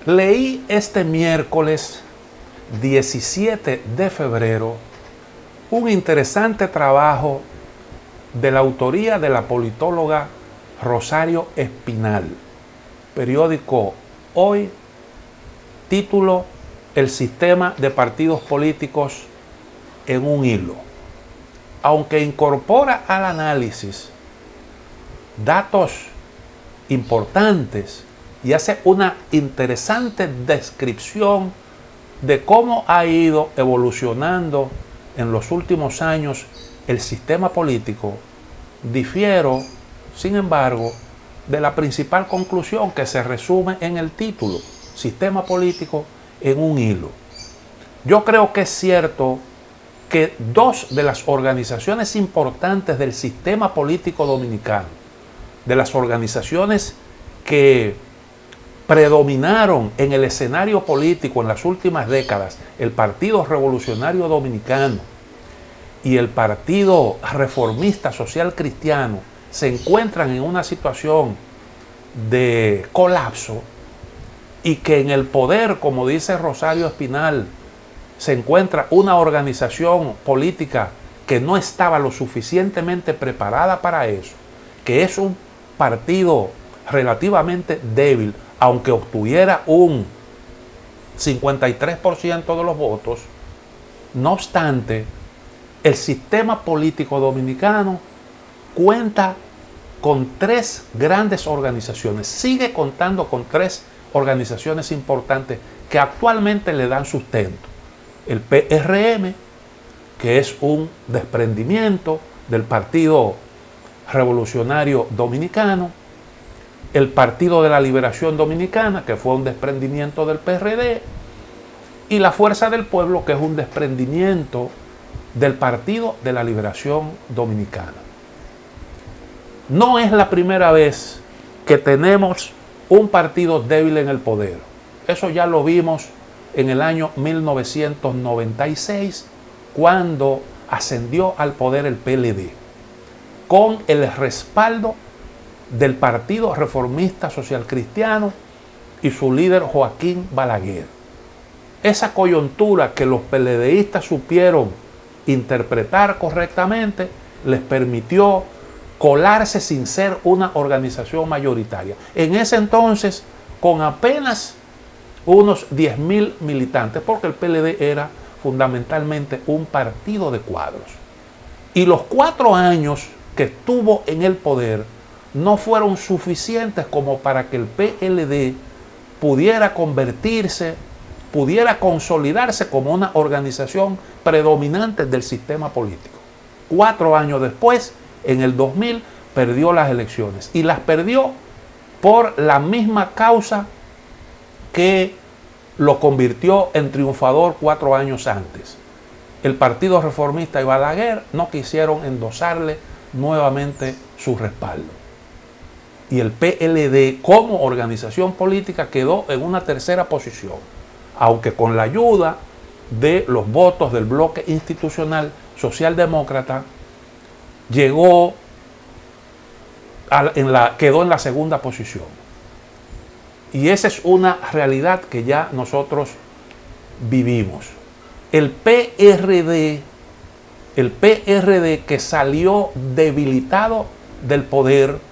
Leí este miércoles 17 de febrero un interesante trabajo de la autoría de la politóloga Rosario Espinal, periódico Hoy, título El sistema de partidos políticos en un hilo. Aunque incorpora al análisis datos importantes y hace una interesante descripción de cómo ha ido evolucionando en los últimos años el sistema político, difiero, sin embargo, de la principal conclusión que se resume en el título, Sistema político en un hilo. Yo creo que es cierto que dos de las organizaciones importantes del sistema político dominicano, de las organizaciones que predominaron en el escenario político en las últimas décadas, el Partido Revolucionario Dominicano y el Partido Reformista Social Cristiano, se encuentran en una situación de colapso y que en el poder, como dice Rosario Espinal, se encuentra una organización política que no estaba lo suficientemente preparada para eso, que es un partido relativamente débil, aunque obtuviera un 53% de los votos. No obstante, el sistema político dominicano cuenta con tres grandes organizaciones, sigue contando con tres organizaciones importantes que actualmente le dan sustento. El PRM, que es un desprendimiento del Partido Revolucionario Dominicano, el Partido de la Liberación Dominicana, que fue un desprendimiento del PRD, y la Fuerza del Pueblo, que es un desprendimiento del Partido de la Liberación Dominicana. No es la primera vez que tenemos un partido débil en el poder. Eso ya lo vimos en el año 1996, cuando ascendió al poder el PLD, con el respaldo del Partido Reformista Social Cristiano y su líder Joaquín Balaguer. Esa coyuntura que los PLDistas supieron interpretar correctamente les permitió colarse sin ser una organización mayoritaria. En ese entonces, con apenas unos 10.000 militantes, porque el PLD era fundamentalmente un partido de cuadros. Y los 4 años que estuvo en el poder no fueron suficientes como para que el PLD pudiera convertirse, pudiera consolidarse como una organización predominante del sistema político. 4 años después, en el 2000, perdió las elecciones. Y las perdió por la misma causa que lo convirtió en triunfador 4 años antes. El Partido Reformista y Balaguer no quisieron endosarle nuevamente su respaldo. Y el PLD, como organización política, quedó en una tercera posición, aunque con la ayuda de los votos del bloque institucional socialdemócrata, quedó en la segunda posición. Y esa es una realidad que ya nosotros vivimos. El PRD que salió debilitado del poder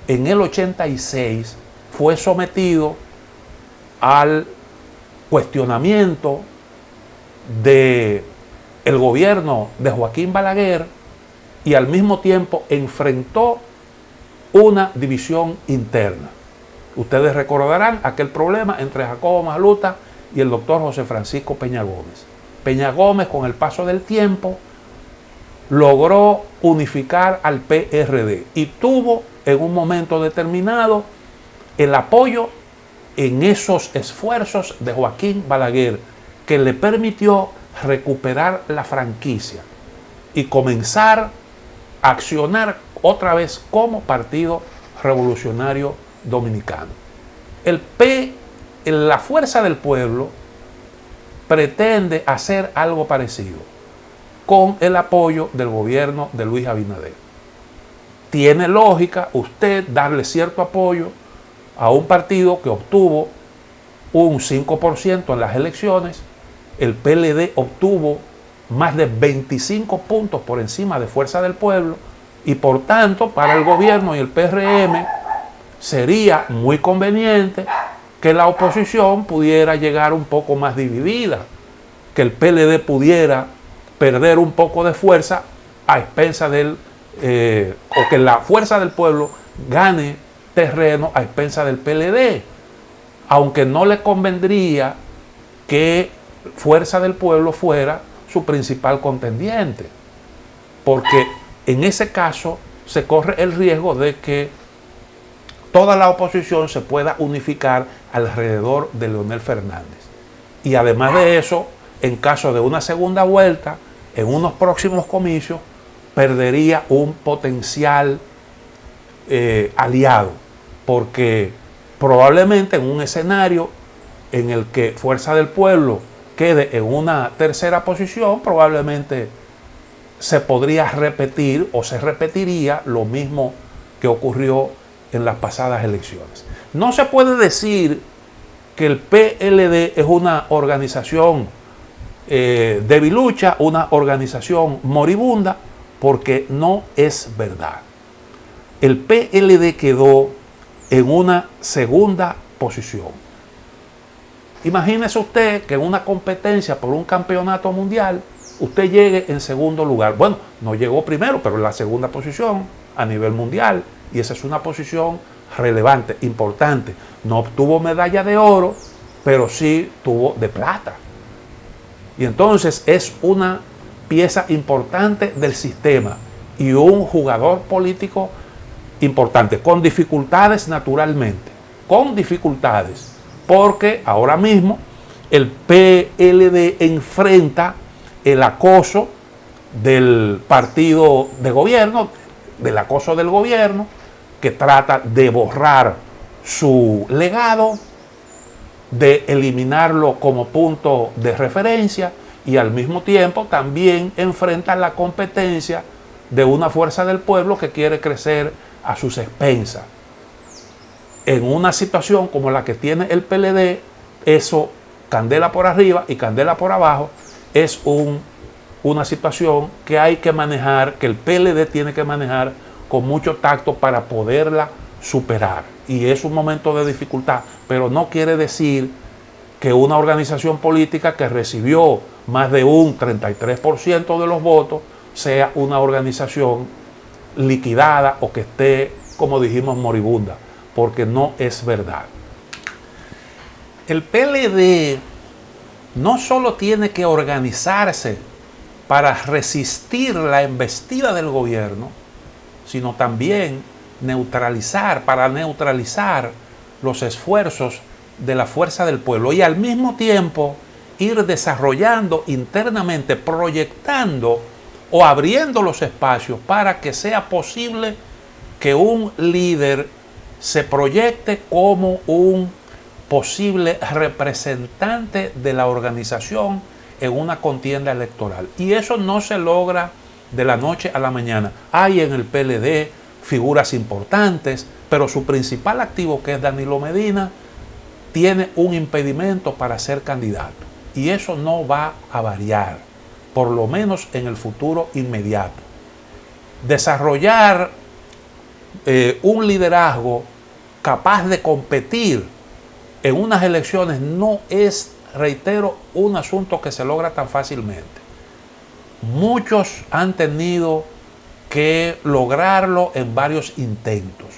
en el 86, fue sometido al cuestionamiento del gobierno de Joaquín Balaguer y al mismo tiempo enfrentó una división interna. Ustedes recordarán aquel problema entre Jacobo Magluta y el doctor José Francisco Peña Gómez. Peña Gómez, con el paso del tiempo, logró unificar al PRD y tuvo en un momento determinado el apoyo en esos esfuerzos de Joaquín Balaguer, que le permitió recuperar la franquicia y comenzar a accionar otra vez como Partido Revolucionario Dominicano. La Fuerza del Pueblo pretende hacer algo parecido con el apoyo del gobierno de Luis Abinader. Tiene lógica usted darle cierto apoyo a un partido que obtuvo un 5% en las elecciones, el PLD obtuvo más de 25 puntos por encima de Fuerza del Pueblo y por tanto para el gobierno y el PRM sería muy conveniente que la oposición pudiera llegar un poco más dividida, que el PLD pudiera perder un poco de fuerza a expensas o que la Fuerza del Pueblo gane terreno a expensas del PLD, aunque no le convendría que Fuerza del Pueblo fuera su principal contendiente, porque en ese caso se corre el riesgo de que toda la oposición se pueda unificar alrededor de Leonel Fernández. Y además de eso, en caso de una segunda vuelta, en unos próximos comicios, perdería un potencial aliado, porque probablemente en un escenario en el que Fuerza del Pueblo quede en una tercera posición, probablemente se podría repetir o se repetiría lo mismo que ocurrió en las pasadas elecciones. No se puede decir que el PLD es una organización debilucha, una organización moribunda, porque no es verdad. El PLD quedó en una segunda posición. Imagínese usted que en una competencia por un campeonato mundial usted llegue en segundo lugar. Bueno, no llegó primero, pero en la segunda posición a nivel mundial. Y esa es una posición relevante, importante. No obtuvo medalla de oro, pero sí tuvo de plata. Y entonces es una pieza importante del sistema y un jugador político importante, con dificultades naturalmente, con dificultades, porque ahora mismo el PLD enfrenta el acoso del partido de gobierno, del acoso del gobierno, que trata de borrar su legado, de eliminarlo como punto de referencia, y al mismo tiempo también enfrenta la competencia de una Fuerza del Pueblo que quiere crecer a sus expensas. En una situación como la que tiene el PLD, eso, candela por arriba y candela por abajo, es una situación que hay que manejar, que el PLD tiene que manejar con mucho tacto para poderla superar. Y es un momento de dificultad, pero no quiere decir que una organización política que recibió más de un 33% de los votos sea una organización liquidada o que esté, como dijimos, moribunda, porque no es verdad. El PLD no solo tiene que organizarse para resistir la embestida del gobierno, sino también para neutralizar los esfuerzos de la Fuerza del Pueblo y al mismo tiempo ir desarrollando internamente, proyectando o abriendo los espacios para que sea posible que un líder se proyecte como un posible representante de la organización en una contienda electoral. Y eso no se logra de la noche a la mañana. Hay en el PLD figuras importantes, pero su principal activo, que es Danilo Medina, tiene un impedimento para ser candidato. Y eso no va a variar, por lo menos en el futuro inmediato. Desarrollar un liderazgo capaz de competir en unas elecciones no es, reitero, un asunto que se logra tan fácilmente. Muchos han tenido que lograrlo en varios intentos.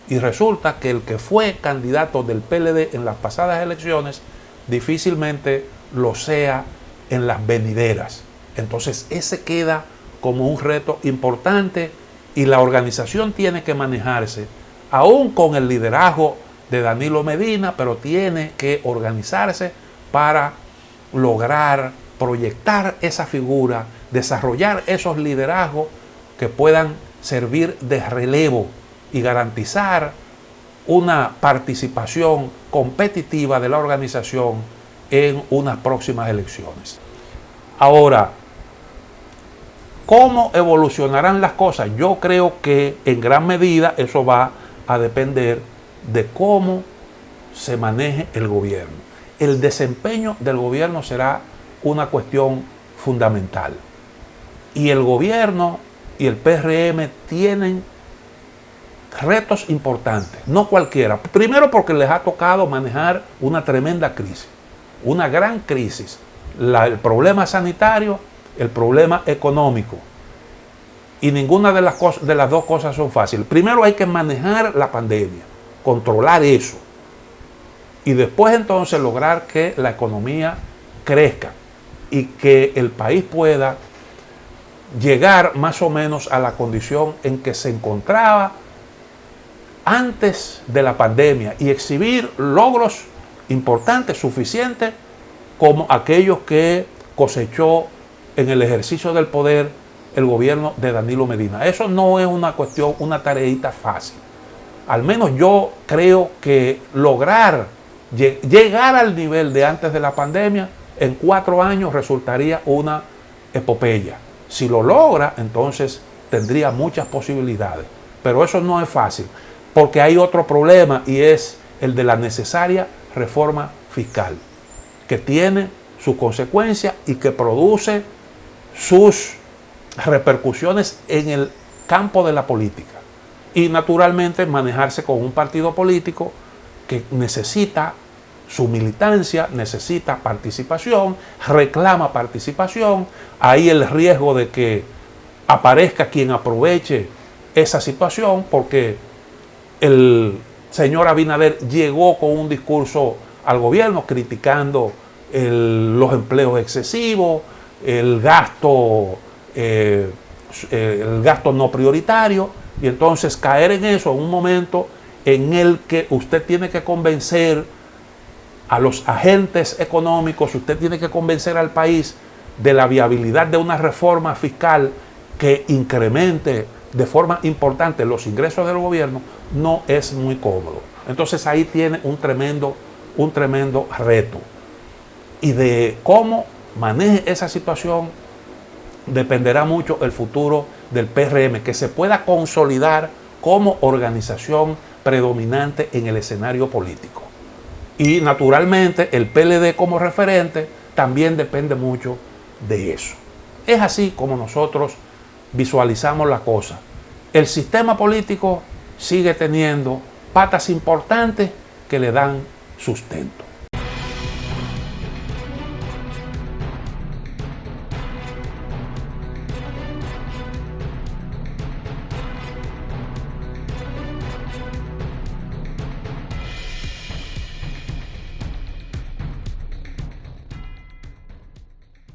Y resulta que el que fue candidato del PLD en las pasadas elecciones difícilmente lo sea en las venideras. Entonces ese queda como un reto importante y la organización tiene que manejarse, aún con el liderazgo de Danilo Medina, pero tiene que organizarse para lograr proyectar esa figura, desarrollar esos liderazgos que puedan servir de relevo y garantizar una participación competitiva de la organización en unas próximas elecciones. Ahora, ¿cómo evolucionarán las cosas? Yo creo que en gran medida eso va a depender de cómo se maneje el gobierno. El desempeño del gobierno será una cuestión fundamental. Y el gobierno y el PRM tienen retos importantes, no cualquiera. Primero porque les ha tocado manejar una tremenda crisis, una gran crisis. El problema sanitario, el problema económico. Y ninguna de las dos cosas son fáciles. Primero hay que manejar la pandemia, controlar eso. Y después entonces lograr que la economía crezca y que el país pueda llegar más o menos a la condición en que se encontraba antes de la pandemia y exhibir logros importantes, suficientes, como aquellos que cosechó en el ejercicio del poder el gobierno de Danilo Medina. Eso no es una cuestión, una tareita fácil. Al menos yo creo que lograr llegar al nivel de antes de la pandemia en 4 años resultaría una epopeya. Si lo logra, entonces tendría muchas posibilidades. Pero eso no es fácil, porque hay otro problema y es el de la necesaria reforma fiscal, que tiene sus consecuencias y que produce sus repercusiones en el campo de la política. Y naturalmente manejarse con un partido político que necesita su militancia, necesita participación, reclama participación. Hay el riesgo de que aparezca quien aproveche esa situación, porque el señor Abinader llegó con un discurso al gobierno criticando los empleos excesivos, el gasto no prioritario, y entonces caer en eso en un momento en el que usted tiene que convencer a los agentes económicos, usted tiene que convencer al país de la viabilidad de una reforma fiscal que incremente de forma importante los ingresos del gobierno, no es muy cómodo. Entonces ahí tiene un tremendo reto. Y de cómo maneje esa situación dependerá mucho el futuro del PRM, que se pueda consolidar como organización predominante en el escenario político. Y naturalmente el PLD como referente también depende mucho de eso. Es así como nosotros visualizamos la cosa. El sistema político sigue teniendo patas importantes que le dan sustento.